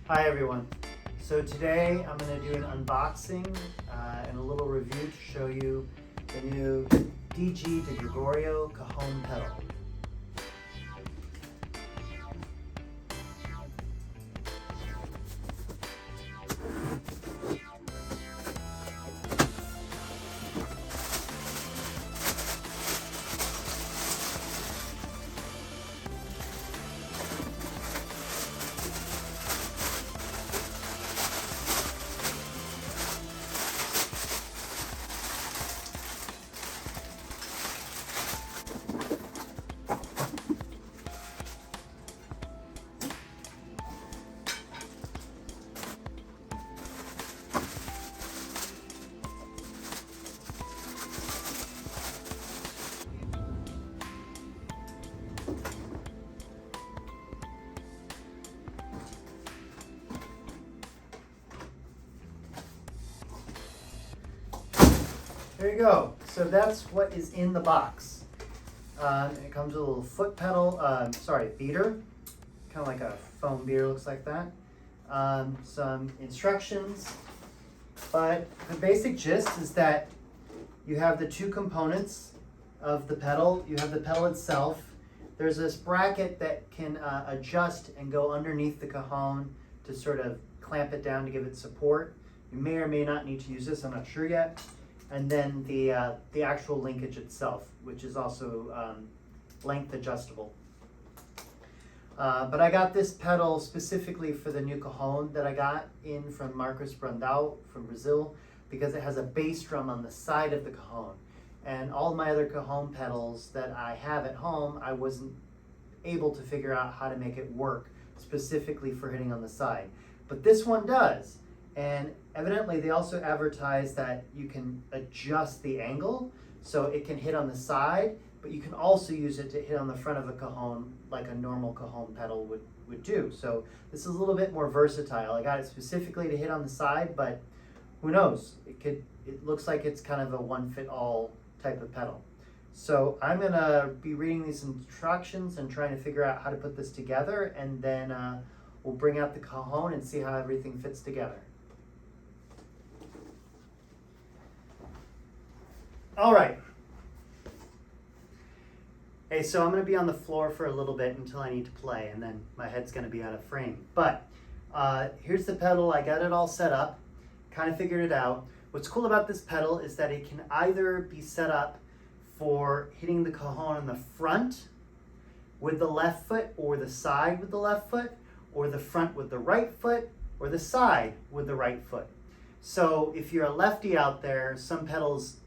Hi everyone. So today I'm going to do an unboxing and a little review to show you the new DG de Gregorio Cajon Pedal. There you go. So that's what is in the box. It comes with a little foot pedal, beater, kind of like a foam beater, looks like that. Some instructions, but the basic gist is that you have the two components of the pedal. You have the pedal itself. There's this bracket that can adjust and go underneath the cajon to sort of clamp it down to give it support. You may or may not need to use this, I'm not sure yet. And then the actual linkage itself, which is also length adjustable. But I got this pedal specifically for the new cajon that I got in from Marcos Brandão from Brazil, because it has a bass drum on the side of the cajon. And all my other cajon pedals that I have at home, I wasn't able to figure out how to make it work specifically for hitting on the side. But this one does. And evidently they also advertise that you can adjust the angle so it can hit on the side, but you can also use it to hit on the front of a cajon like a normal cajon pedal would do. So this is a little bit more versatile. I got it specifically to hit on the side, but who knows? It looks like it's kind of a one-fit-all type of pedal. So I'm gonna be reading these instructions and trying to figure out how to put this together, and then we'll bring out the cajon and see how everything fits together. All right. Hey, so I'm going to be on the floor for a little bit until I need to play, and then my head's going to be out of frame. But here's the pedal. I got it all set up, kind of figured it out. What's cool about this pedal is that it can either be set up for hitting the cajon in the front with the left foot, or the side with the left foot, or the front with the right foot, or the side with the right foot. So if you're a lefty out there, some pedals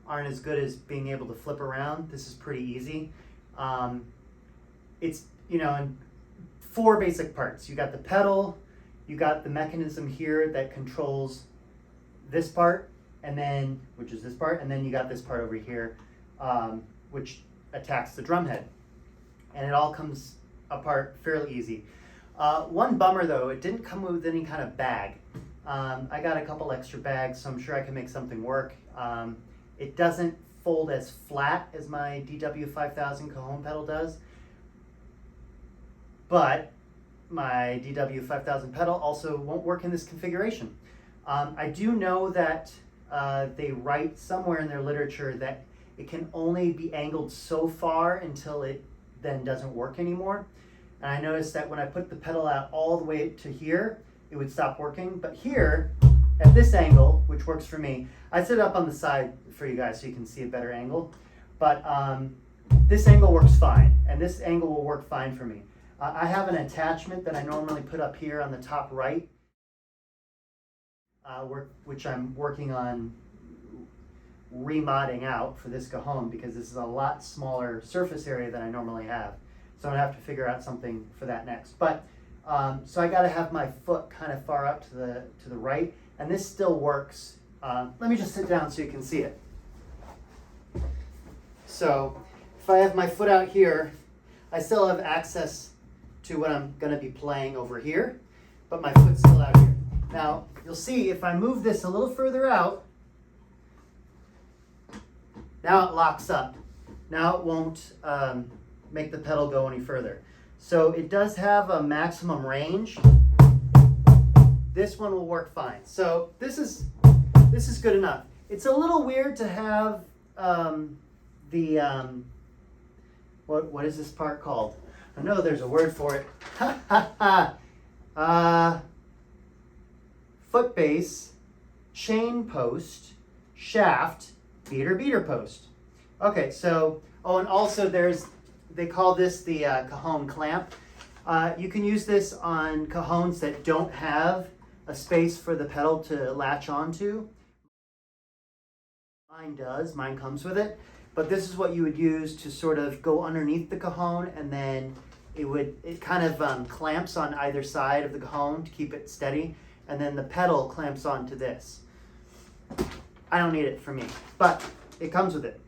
aren't as good as being able to flip around. This is pretty easy. It's, in four basic parts. You got the pedal, you got the mechanism here that controls this part, and then, which is this part, and then you got this part over here, which attacks the drum head. And it all comes apart fairly easy. One bummer though, it didn't come with any kind of bag. I got a couple extra bags, so I'm sure I can make something work. It doesn't fold as flat as my DW5000 cajon pedal does, but my DW5000 pedal also won't work in this configuration. I do know that they write somewhere in their literature that it can only be angled so far until it then doesn't work anymore. And I noticed that when I put the pedal out all the way to here, it would stop working. But here, at this angle, which works for me, I set it up on the side for you guys so you can see a better angle. But this angle works fine, and this angle will work fine for me. I have an attachment that I normally put up here on the top right, which I'm working on remodding out for this cajon, because this is a lot smaller surface area than I normally have. So I'm gonna have to figure out something for that next. But so I gotta have my foot kind of far up to the right, and this still works. Let me just sit down so you can see it. So if I have my foot out here, I still have access to what I'm gonna be playing over here, but my foot's still out here. Now, you'll see if I move this a little further out, now it locks up. Now it won't make the pedal go any further. So it does have a maximum range, this one will work fine. So this is good enough. It's a little weird to have what is this part called? I know there's a word for it. Foot base, chain post, shaft, beater post. Okay, so, oh, and also they call this the cajon clamp. You can use this on cajones that don't have a space for the pedal to latch onto. Mine does, mine comes with it. But this is what you would use to sort of go underneath the cajon, and then it kind of clamps on either side of the cajon to keep it steady, and then the pedal clamps onto this. I don't need it for me, but it comes with it.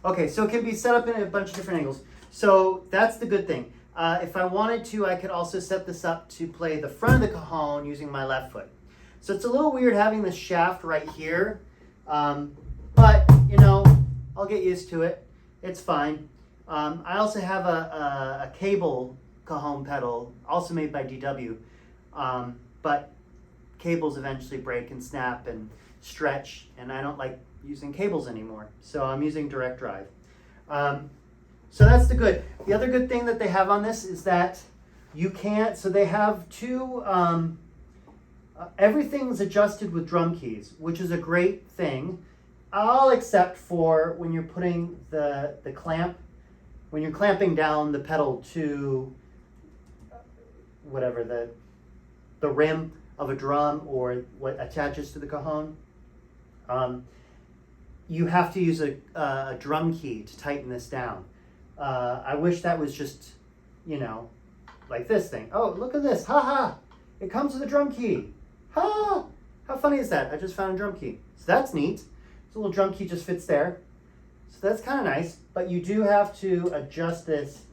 Okay, so it can be set up in a bunch of different angles. So that's the good thing. If I wanted to, I could also set this up to play the front of the cajon using my left foot. So it's a little weird having the shaft right here, but you know, I'll get used to it. It's fine. I also have a cable cajon pedal, also made by DW, but cables eventually break and snap and stretch, and I don't like using cables anymore, so I'm using direct drive. So that's the good. The other good thing that they have on this is that you can't, so they have two, everything's adjusted with drum keys, which is a great thing, all except for when you're putting the clamp, when you're clamping down the pedal to whatever, the rim of a drum or what attaches to the cajon. You have to use a drum key to tighten this down. I wish that was just, you know, like this thing. Oh, look at this. Ha ha. It comes with a drum key. Ha! How funny is that? I just found a drum key. So that's neat. This little drum key just fits there. So that's kind of nice. But you do have to adjust this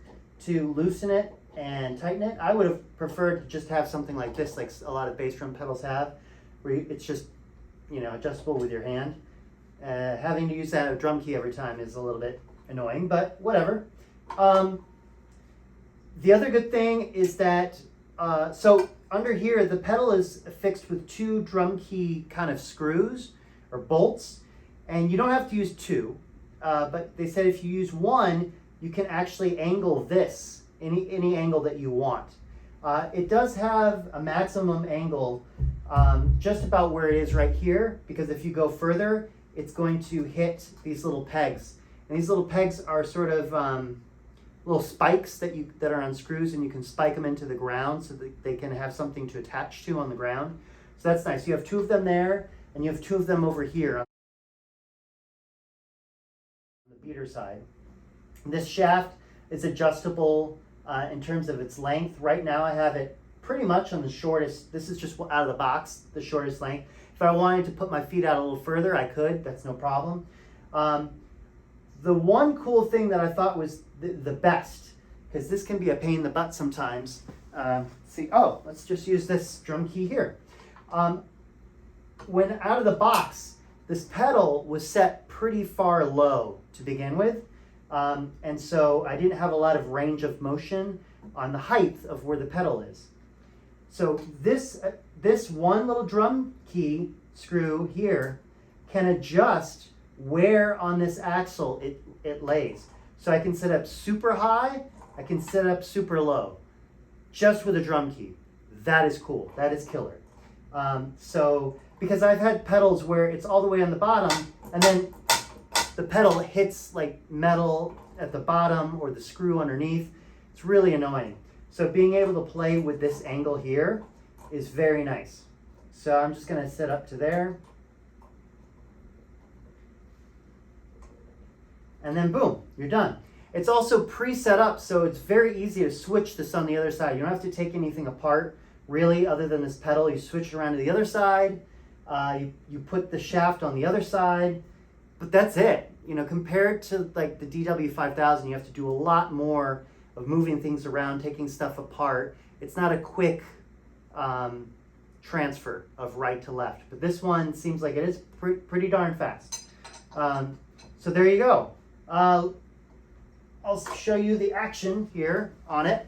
to loosen it and tighten it. I would have preferred to just have something like this, like a lot of bass drum pedals have, where it's just, you know, adjustable with your hand. Having to use that drum key every time is a little bit annoying, but whatever. The other good thing is that, so under here, the pedal is fixed with two drum key kind of screws or bolts, and you don't have to use two, but they said if you use one, you can actually angle this any angle that you want. It does have a maximum angle just about where it is right here, because if you go further, it's going to hit these little pegs. And these little pegs are sort of little spikes that are on screws, and you can spike them into the ground so that they can have something to attach to on the ground. So that's nice. You have two of them there, and you have two of them over here on the beater side. This shaft is adjustable in terms of its length. Right now I have it pretty much on the shortest. This is just out of the box, the shortest length. If I wanted to put my feet out a little further, I could. That's no problem. The one cool thing that I thought was the best, because this can be a pain in the butt sometimes. Let's just use this drum key here. When out of the box, this pedal was set pretty far low to begin with. And so I didn't have a lot of range of motion on the height of where the pedal is. So this one little drum key screw here can adjust where on this axle it lays. So I can set up super high, I can set up super low, just with a drum key. That is cool, that is killer. So, because I've had pedals where it's all the way on the bottom, and then the pedal hits like metal at the bottom or the screw underneath. It's really annoying. So being able to play with this angle here is very nice. So I'm just gonna set up to there. And then boom, you're done. It's also pre-set up, so it's very easy to switch this on the other side. You don't have to take anything apart, really, other than this pedal. You switch it around to the other side. You put the shaft on the other side, but that's it. You know, compared to like the DW5000, you have to do a lot more of moving things around, taking stuff apart. It's not a quick transfer of right to left, but this one seems like it is pretty darn fast. So there you go. I'll show you the action here on it.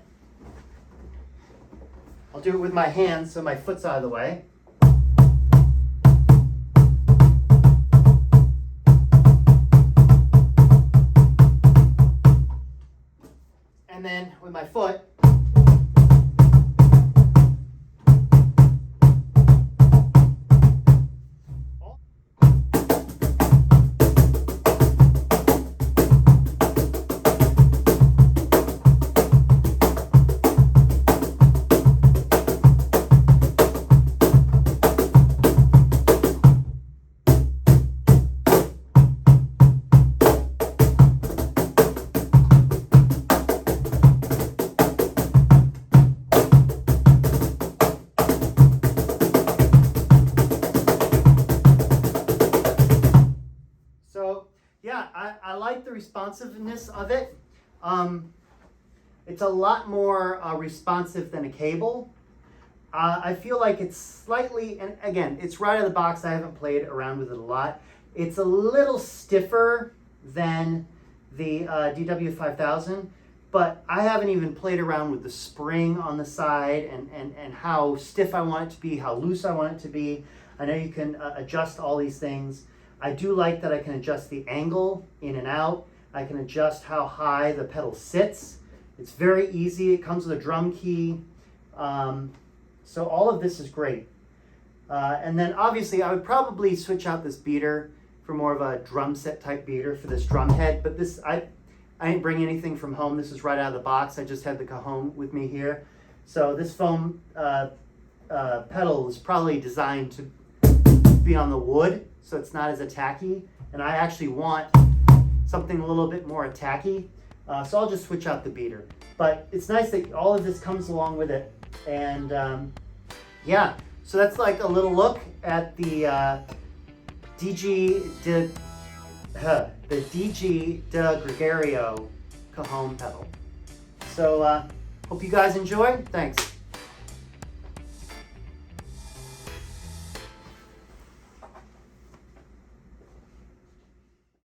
I'll do it with my hands so my foot's out of the way. And then with my foot, yeah, I like the responsiveness of it. It's a lot more responsive than a cable. I feel like it's slightly, and again, it's right out of the box. I haven't played around with it a lot. It's a little stiffer than the DW5000, but I haven't even played around with the spring on the side and how stiff I want it to be, how loose I want it to be. I know you can adjust all these things. I do like that I can adjust the angle in and out. I can adjust how high the pedal sits. It's very easy. It comes with a drum key. So all of this is great. And then obviously I would probably switch out this beater for more of a drum set type beater for this drum head. But this, I didn't bring anything from home. This is right out of the box. I just had the Cajon with me here. So this foam pedal is probably designed to be on the wood, so it's not as attacky, and I actually want something a little bit more attacky, so I'll just switch out the beater. But it's nice that all of this comes along with it, and yeah, so that's like a little look at the DG de Gregorio Cajon pedal. So hope you guys enjoy. Thanks.